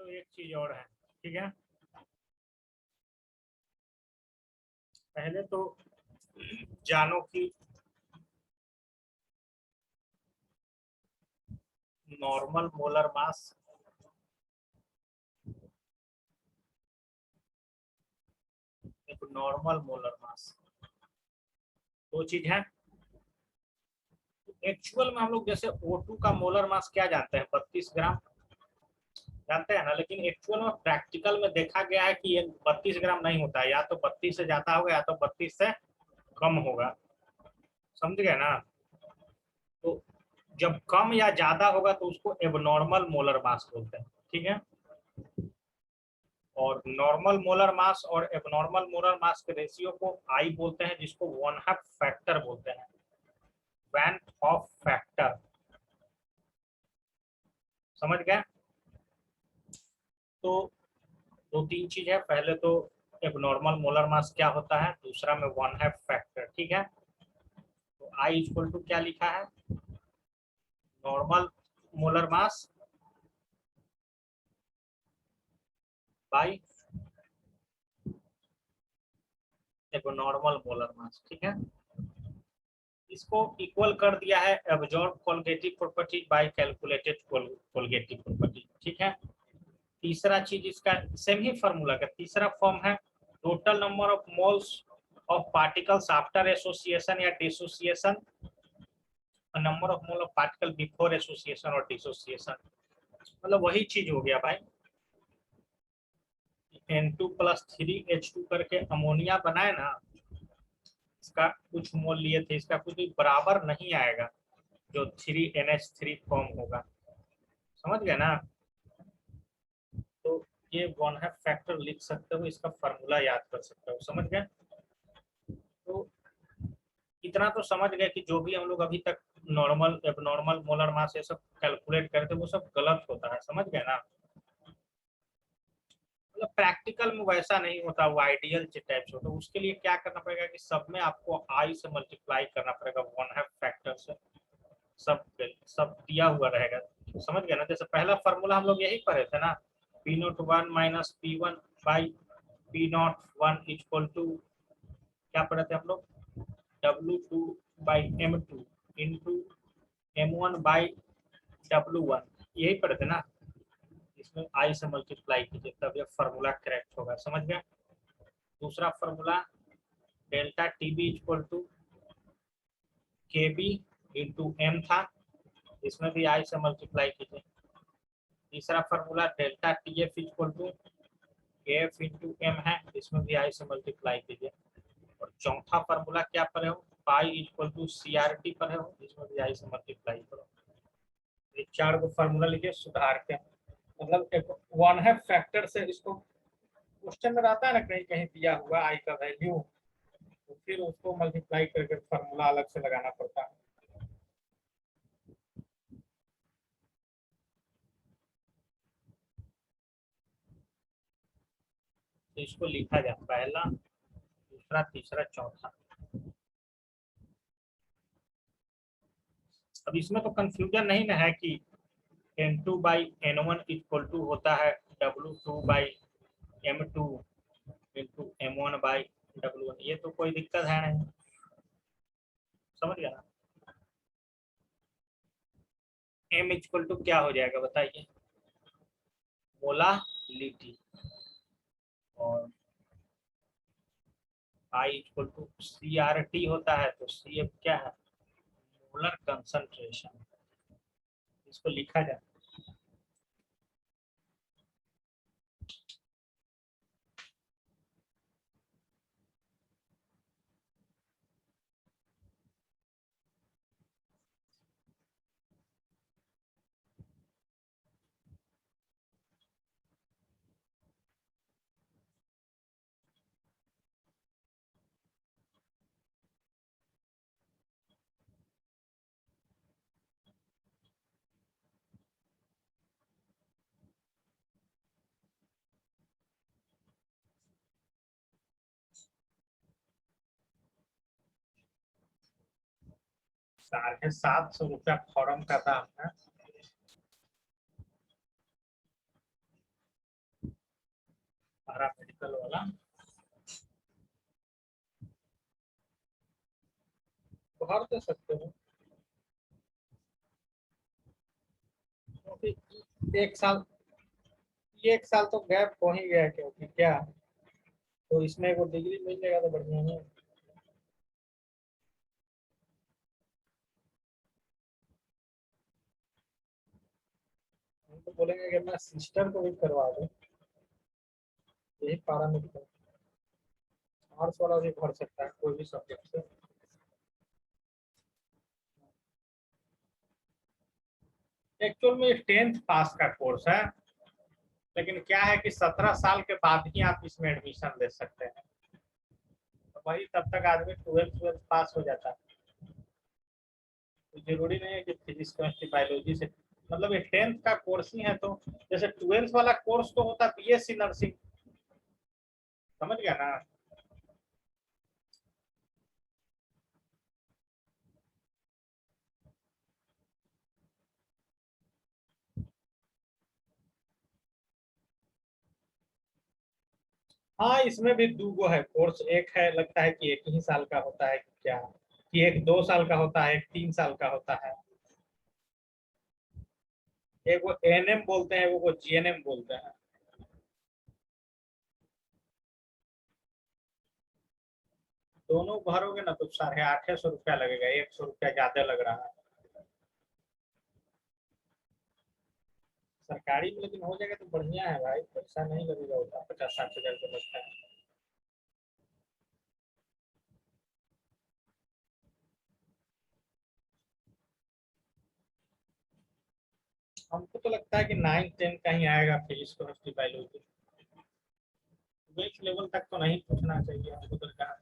चलो एक चीज और है, ठीक है। पहले तो जानो कि नॉर्मल मोलर मास एक नॉर्मल मोलर मास दो चीज है। एक्चुअल में हम लोग जैसे O2 का मोलर मास क्या जानते हैं, 32 ग्राम जानते हैं ना, लेकिन एक्चुअल में प्रैक्टिकल में देखा गया है कि ये 32 ग्राम नहीं होता है, या तो 32 से ज्यादा होगा या तो 32 से कम होगा, समझ गए ना। तो जब कम या ज्यादा होगा तो उसको एबनॉर्मल मोलर मास बोलते हैं, ठीक है। और नॉर्मल मोलर मास और एबनॉर्मल मोलर मास के रेशियो को आई बोलते हैं, जिसको वन हाफ फैक्टर बोलते हैं, वन हाफ फैक्टर, समझ गए। तो दो तीन चीज है, पहले तो एबनॉर्मल मोलर मास क्या होता है, दूसरा में वन हाफ फैक्टर, ठीक है। तो आई इक्वल टू क्या लिखा है, normal molar mass by abnormal molar mass, ठीक है। इसको इक्वल कर दिया है observed colligative property by calculated colligative property, ठीक है। तीसरा चीज इसका सेम ही फार्मूला का तीसरा फॉर्म है total number of moles of particles after association या dissociation, number of mole of particle before association और डिसोसिएशन, मतलब वही चीज हो गया भाई। N2+3H2 करके अमोनिया बनाए ना, इसका कुछ मोल लिए थे, इसका कुछ भी बराबर नहीं आएगा जो 3NH3 फॉर्म होगा, समझ गए ना। तो ये वन हाफ फैक्टर लिख सकते हो, इसका फार्मूला याद कर सकते हो, समझ गए। तो इतना तो समझ गए कि जो भी हम लोग अभी तक नॉर्मल एबनॉर्मल मोलर मास ये सब कैलकुलेट करते वो सब गलत होता है, समझ गए ना। मतलब प्रैक्टिकल में वैसा नहीं होता, वो आइडियल टाइप से होता है। उसके लिए क्या करना पड़ेगा कि सब में आपको आई से मल्टीप्लाई करना पड़ेगा, वन हाफ फैक्टर से, सब सब दिया हुआ रहेगा, समझ गए ना। जैसे पहला फार्मूला हम लोग यही पढ़े थे ना, P01 minus P1 by P01 equal to क्या पढ़े थे हम लोग, W2/M2 इंटू M1/W1, यही पढ़े थे ना। इसमें आई से मल्टीप्लाई कीजिए तब ये फार्मूला करेक्ट होगा, समझ गए। दूसरा formula delta TB equal to K B into M था, इसमें भी आई से मल्टीप्लाई कीजिए। तीसरा formula delta T F equal to K F into M है, इसमें भी आई से मल्टीप्लाई कीजिए। और चौथा फार्मूला क्या पर है, pi equal to C R T पर है, इसमें भी आई से मल्टीप्लाई करो। ये चार को फार्मूला लिखिए सुधार के, मतलब एक वन हाफ फैक्टर से इसको क्वेश्चन में रहता है ना कहीं कहीं दिया हुआ आई का वैल्यू, तो फिर उसको मल्टीप्लाई करके फार्मूला अलग से लगाना पड़ता है। तो इसको लिखा जाए पहला दूसरा तीसरा चौथा। अब इसमें तो कंफ्यूजन नहीं ना है कि N2/N1 इक्वल टू होता है W2/M2 इंटू M1/W1, ये तो कोई दिक्कत है नहीं, समझ गया ना। M इक्वल टू क्या हो जाएगा बताइए, मोलालिटी, और I इक्वल टू CRT होता है, तो CF क्या है, मोलर कंसंट्रेशन, इसको लिखा जाए। ₹750 फॉर्म का दाम है। पैरामेडिकल वाला भर दे सकते हो, क्योंकि एक साल, ये एक साल तो गैप हो ही गया, क्योंकि क्या, तो इसमें वो डिग्री मिल जाएगा तो बढ़िया है। हम तो बोलेंगे कि अपना सिस्टर को भी करवा दो, यही पैरामेडिकल, आर्ट्स वाला भी भर सकता है कोई भी सब्जेक्ट से। एक्चुअल में 10th पास का कोर्स है, लेकिन क्या है कि 17 साल के बाद ही आप इसमें एडमिशन ले सकते हैं, तो वही तब तक आदमी 12th पास हो जाता है। तो जरूरी नहीं है कि फिजिक्स केमिस्ट्री बायोलॉजी से, मतलब ये 10th का कोर्स ही है, तो जैसे 12th वाला कोर्स तो होता है बीएससी नर्सिंग, समझ गया ना। हाँ, इसमें भी दो गो है कोर्स, एक है लगता है कि एक ही साल का होता है क्या, कि एक 2 साल का होता है, एक 3 साल का होता है। एक वो एएनएम बोलते हैं, वो जीएनएम बोलते हैं। दोनों भरोगे ना तो 850 रुपया लगेगा, 100 रुपया ज्यादा लग रहा है। सरकारी में लेकिन हो जाएगा तो बढ़िया है भाई, पैसा नहीं लगेगा उतना, 50-60 हजार तो लगता है। हमको तो लगता है कि 9-10 का ही आएगा फिजिक्स केमिस्ट्री बायोलॉजी, 12 लेवल तक तो नहीं पूछना चाहिए हमको तो कहा।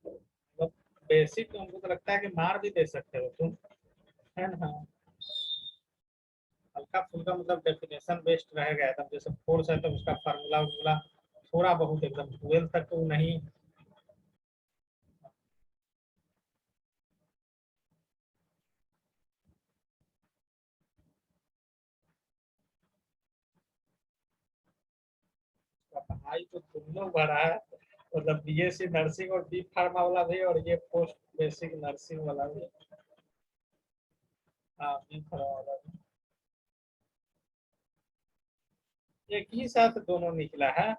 मतलब बेसिक तो हमको तो लगता है कि मार भी दे सकते हो तुम, है ना। हल्का फुल्का मतलब डेफिनेशन बेस्ड रहेगा एकदम, जैसे फोर्स है तो उसका फार्मूला उर्मूला थोड़ा बहुत, एकदम 12 तक तो नहीं। पढ़ाई तो दोनों बड़ा है, मतलब बीएससी नर्सिंग और बी फार्मा वाला भी, और ये पोस्ट बेसिक नर्सिंग वाला भी। हाँ, बी फार्मा वाला भी एक ही साथ दोनों निकला है।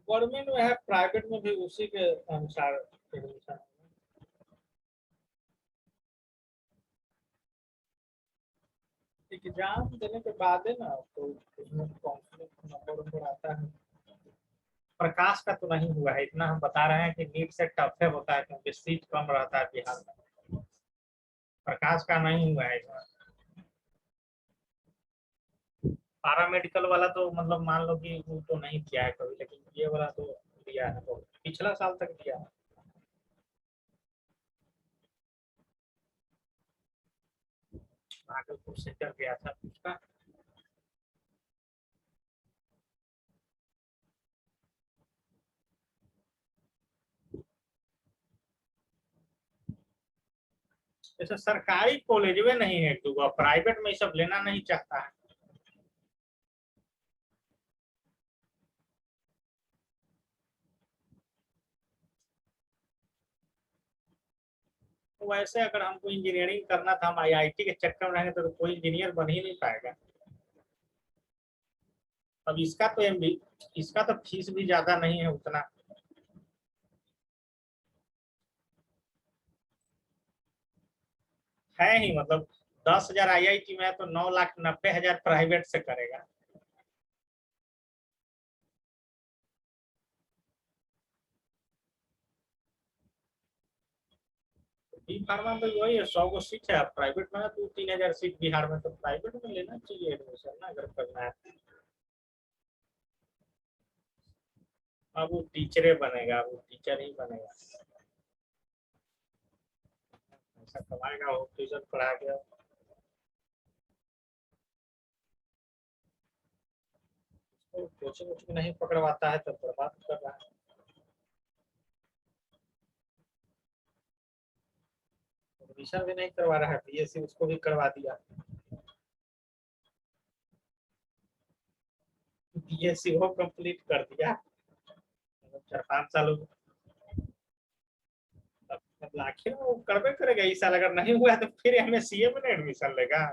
गवर्नमेंट में है, प्राइवेट में भी उसी के अनुसार एडमिशन। एग्जाम देने के बाद है ना, तो उसमें काउंसलिंग नंबर नंबर आता है। प्रकाश का तो नहीं हुआ है, इतना हम बता रहे हैं कि नीट से टफ है होता है, क्योंकि सीट कम रहता है बिहार में। प्रकाश का नहीं हुआ है इस बार। पैरामेडिकल वाला तो मतलब मान लो कि वो तो नहीं किया है कभी, लेकिन ये वाला तो दिया है, तो पिछला साल तक दिया है। भागलपुर सेंटर गया था उसका। जैसे सरकारी कॉलेज में नहीं है, तो प्राइवेट में ये सब लेना नहीं चाहता है। तो वैसे अगर हमको इंजीनियरिंग करना था, हम आईआईटी के चक्कर में रहेंगे तो कोई इंजीनियर बन ही नहीं पाएगा। अब इसका तो एम भी, इसका तो फीस भी ज्यादा नहीं है उतना। है ही मतलब, 10,000 आईआईटी में है तो 9,90,000 प्राइवेट से करेगा। बी फार्मा में वही है, 100 गो सीट है, प्राइवेट में है 2-3 हजार सीट बिहार में, तो प्राइवेट में लेना चाहिए एडमिशन ना, अगर करना है। अब वो टीचरे बनेगा, वो टीचर ही बनेगा, ऐसा कमाएगा वो ट्यूशन पढ़ा के। तो कोचिंग वोचिंग नहीं पकड़वाता है तो बर्बाद कर रहा है। एडमिशन भी नहीं करवा रहा है, बीएससी उसको भी करवा दिया, बीएससी वो कंप्लीट कर दिया, 4-5 साल मतलब आखिर वो करबे करेगा। इस साल अगर नहीं हुआ तो फिर हमें सीए में एडमिशन लेगा।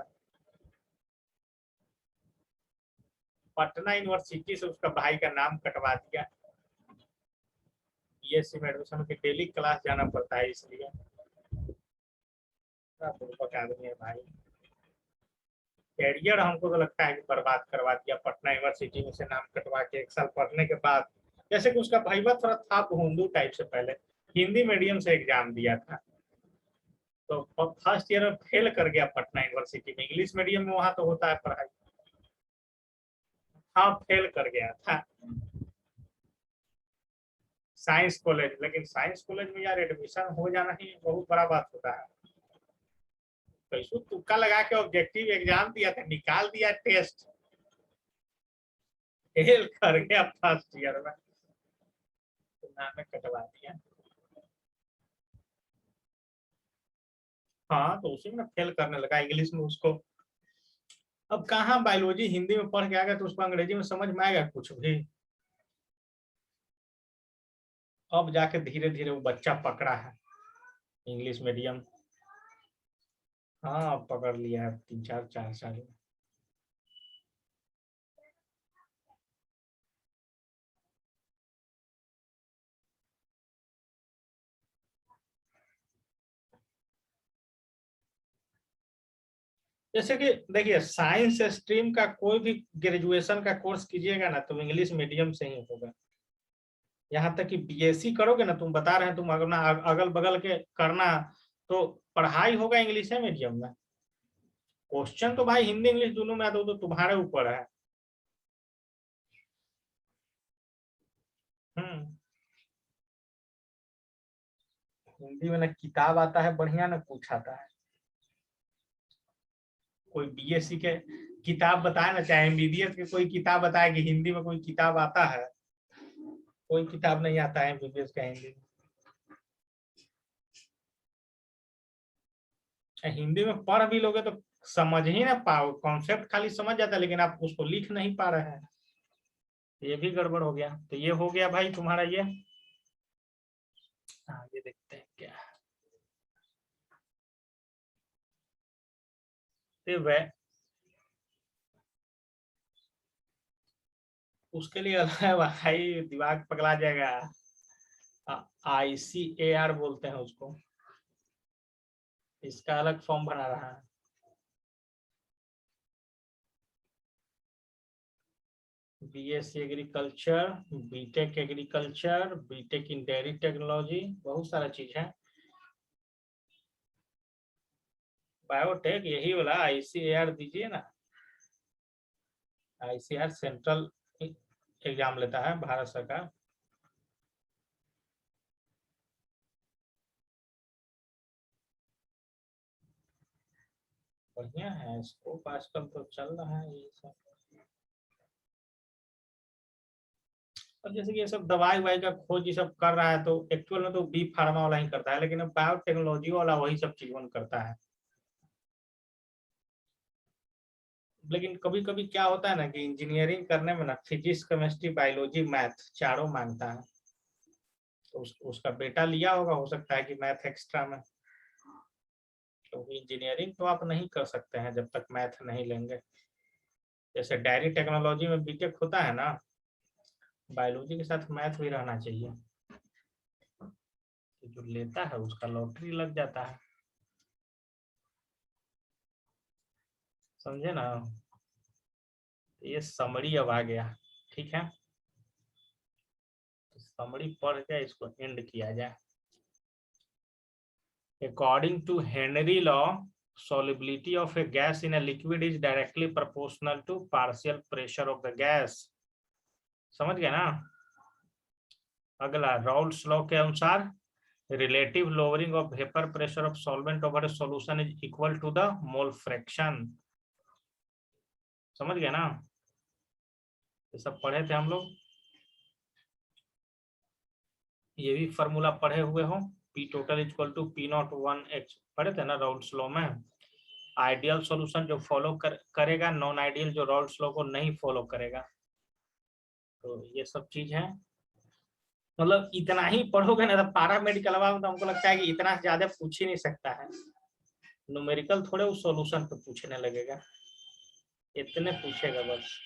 पटना यूनिवर्सिटी से उसका भाई का नाम कटवा दिया, बीएससी में एडमिशन के डेली क्लास जाना पड़ता है, इसलिए आदमी है भाई। कैरियर हमको तो लगता है कि बर्बाद करवा दिया, पटना यूनिवर्सिटी में से नाम कटवा के 1 साल पढ़ने के बाद। जैसे कि उसका भाईवा थोड़ा था भोंदू टाइप से, पहले हिंदी मीडियम से एग्जाम दिया था तो फर्स्ट ईयर में फेल कर गया पटना यूनिवर्सिटी में। इंग्लिश मीडियम में वहां तो होता है पढ़ाई, हाँ फेल कर गया था साइंस कॉलेज। लेकिन साइंस कॉलेज में यार एडमिशन हो जाना ही बहुत बड़ा बात होता है। कैसो तुक्का लगा के ऑब्जेक्टिव एग्जाम दिया था, निकाल दिया टेस्ट, फेल कर गया फर्स्ट ईयर में, तो नाम कटवा दिया। हाँ तो उसी में फेल करने लगा इंग्लिश में उसको। अब कहाँ बायोलॉजी हिंदी में पढ़ के आएगा तो उसको अंग्रेजी में समझ में आएगा कुछ भी। अब जाके धीरे धीरे वो बच्चा पकड़ा है इंग्लिश मीडियम। हाँ पकड़ लिया है 3-4 साल में। जैसे कि देखिए साइंस स्ट्रीम का कोई भी ग्रेजुएशन का कोर्स कीजिएगा ना तो इंग्लिश मीडियम से ही होगा। यहाँ तक कि बीएससी करोगे ना, तुम बता रहे हैं तुम अपना अगल बगल के करना, तो पढ़ाई होगा इंग्लिश मीडियम में। क्वेश्चन तो भाई हिंदी इंग्लिश दोनों में आता हो तो तुम्हारे ऊपर है। हम्म। हिंदी में ना किताब आता है बढ़िया, ना कुछ आता है। कोई बीएससी के किताब बताए ना, चाहे एमबीबीएस के कोई किताब बताए कि हिंदी में कोई किताब आता है, कोई किताब नहीं आता है एमबीबीएस का हिंदी में। हिंदी में पढ़ भी लोगे तो समझ ही ना पाओ, कॉन्सेप्ट खाली समझ जाता है लेकिन आप उसको लिख नहीं पा रहे हैं, ये भी गड़बड़ हो गया। तो ये हो गया भाई तुम्हारा ये। आगे देखते हैं क्या। तो वह उसके लिए अलग है भाई, दिमाग पगला जाएगा। ICAR बोलते हैं उसको, इसका अलग फॉर्म बना रहा है। BSc agriculture, BTech agriculture, BTech in dairy technology, बहुत सारा चीज है। बायोटेक यही वाला ICAR दीजिए ना, ICAR सेंट्रल एग्जाम लेता है भारत सरकार। बढ़िया है, स्कोप आजकल तो चल रहा है ये सब। अब जैसे कि ये सब दवाई वाई का खोज ये सब कर रहा है तो एक्चुअल में तो बी फार्मा वाला ही करता है, लेकिन अब बायोटेक्नोलॉजी वाला वही सब चीज करता है। लेकिन कभी कभी क्या होता है ना कि इंजीनियरिंग करने में ना फिजिक्स केमिस्ट्री बायोलॉजी मैथ चारों मांगता है, तो उसका बेटा लिया होगा, हो सकता है कि मैथ एक्स्ट्रा में। क्योंकि इंजीनियरिंग तो आप नहीं कर सकते हैं जब तक मैथ नहीं लेंगे। जैसे डायरी टेक्नोलॉजी में बीटेक होता है ना, बायोलॉजी के साथ मैथ भी रहना चाहिए, तो जो लेता है उसका लॉटरी लग जाता है, समझे ना। ये समरी अब आ गया, ठीक है, तो समरी पढ़ के इसको एंड किया जाए। According to Henry law, solubility of a gas in a liquid is directly proportional to partial pressure of the gas. समझ गया ना। अगला राउल्ट्स लॉ के अनुसार relative lowering of vapour pressure of solvent over a solution is equal to the mole fraction. समझ गया ना। ये सब पढ़े थे हम लोग, ये भी फॉर्मूला पढ़े हुए हो। P total equal to P naught 1h पढ़े थे ना राउल्स लॉ में। आइडियल सॉल्यूशन जो फॉलो करेगा, नॉन आइडियल जो राउल्स लॉ को नहीं फॉलो करेगा। तो ये सब चीज है, मतलब इतना ही पढ़ोगे ना, तो पारा मेडिकल में तो हमको लगता है कि इतना ज्यादा पूछ ही नहीं सकता है। न्यूमेरिकल थोड़े उस सॉल्यूशन पे पूछने लगेगा, इतने पूछेगा बस।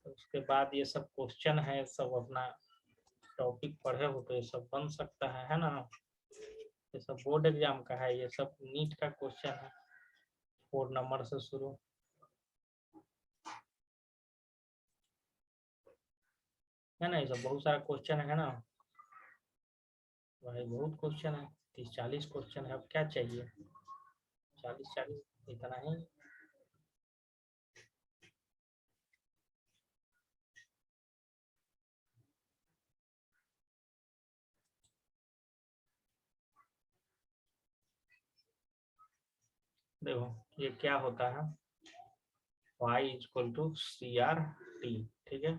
उसके बाद ये सब क्वेश्चन है, सब अपना टॉपिक पढ़े हो तो ये सब बन सकता है ना। ये सब बोर्ड एग्जाम का है, ये सब नीट का क्वेश्चन है, 4 नंबर से शुरू। है ना, ये सब बहुत सारा क्वेश्चन है ना भाई, बहुत क्वेश्चन है, 30-40 क्वेश्चन है। अब क्या चाहिए, 40 इतना ही। देखो ये क्या होता है, y इक्वल टू CRT, ठीक है।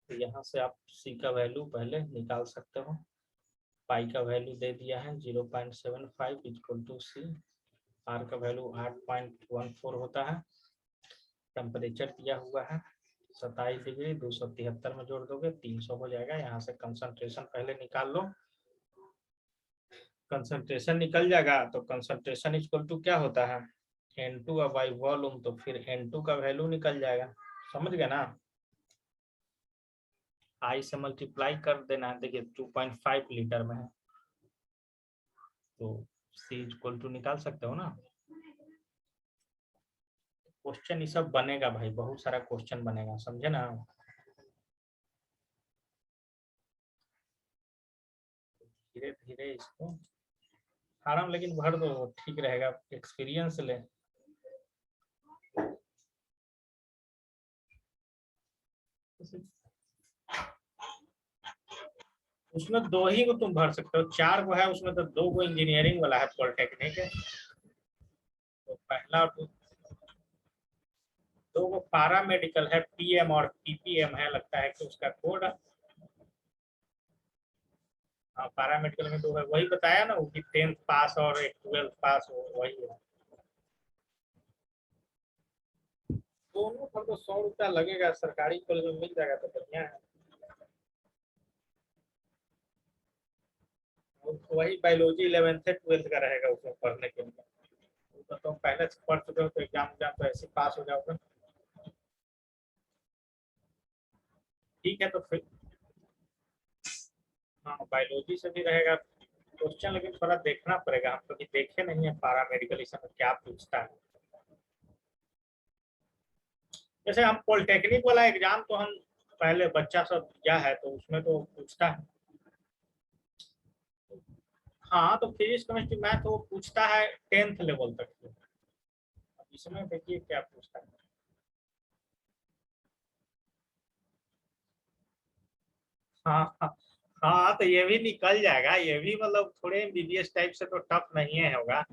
तो यहाँ से आप c का वैल्यू पहले निकाल सकते हो। पाई का वैल्यू दे दिया है 0.75 इक्वल टू c, r का वैल्यू 8.14 होता है। टेम्परेचर दिया हुआ है 27 डिग्री, 273 में जोड़ दोगे 300 हो जाएगा। यहाँ से कंसंट्रेशन पहले निकाल लो, कंसंट्रेशन निकल जाएगा। तो कंसंट्रेशन इक्वल टू क्या होता है, N2 बाई वॉल्यूम, तो फिर N2 का वैल्यू निकल जाएगा, समझ गए ना। I से मल्टीप्लाई कर देना है, देखिए 2.5 लीटर में है, तो C इक्वल टू निकाल सकते हो ना। क्वेश्चन ये सब बनेगा भाई, बहुत सारा क्वेश्चन बनेगा, समझे ना। धीरे धीरे इसको फार्म लेकिन भर दो, ठीक रहेगा, एक्सपीरियंस ले। उसमें 2 ही को तुम भर सकते हो, 4 को है उसमें, तो 2 को इंजीनियरिंग वाला है, पॉलिटेक्निक है। तो पहला और 2 को पारा मेडिकल है, PM और PPM है, लगता है कि उसका कोड। हाँ पारा मेडिकल में 2 है, वही बताया ना वो कि 10th पास और 12th पास वही है। दोनों पर तो 100 रुपया लगेगा, सरकारी कॉलेज में मिल जाएगा तो बढ़िया है। वही बायोलॉजी 11th 12th का रहेगा उसमें पढ़ने के लिए। तो तुम पहले से पढ़ चुके हो तो एग्जाम तो ऐसे पास हो जाओगे। ठीक है तो फिर हाँ बायोलॉजी से भी रहेगा क्वेश्चन, लेकिन थोड़ा देखना पड़ेगा, हम कभी देखे नहीं है पारा मेडिकल इसमें क्या पूछता है। जैसे हम पॉलिटेक्निक वाला एग्जाम तो हम पहले बच्चा सब दिया है, तो उसमें तो पूछता है। हाँ तो फिजिक्स केमिस्ट्री मैथ वो पूछता है 10th लेवल तक के। अब इसमें देखिए क्या पूछता है। हाँ हाँ हाँ, तो ये भी निकल जाएगा, ये भी मतलब थोड़े MBBS टाइप से तो टफ नहीं है होगा।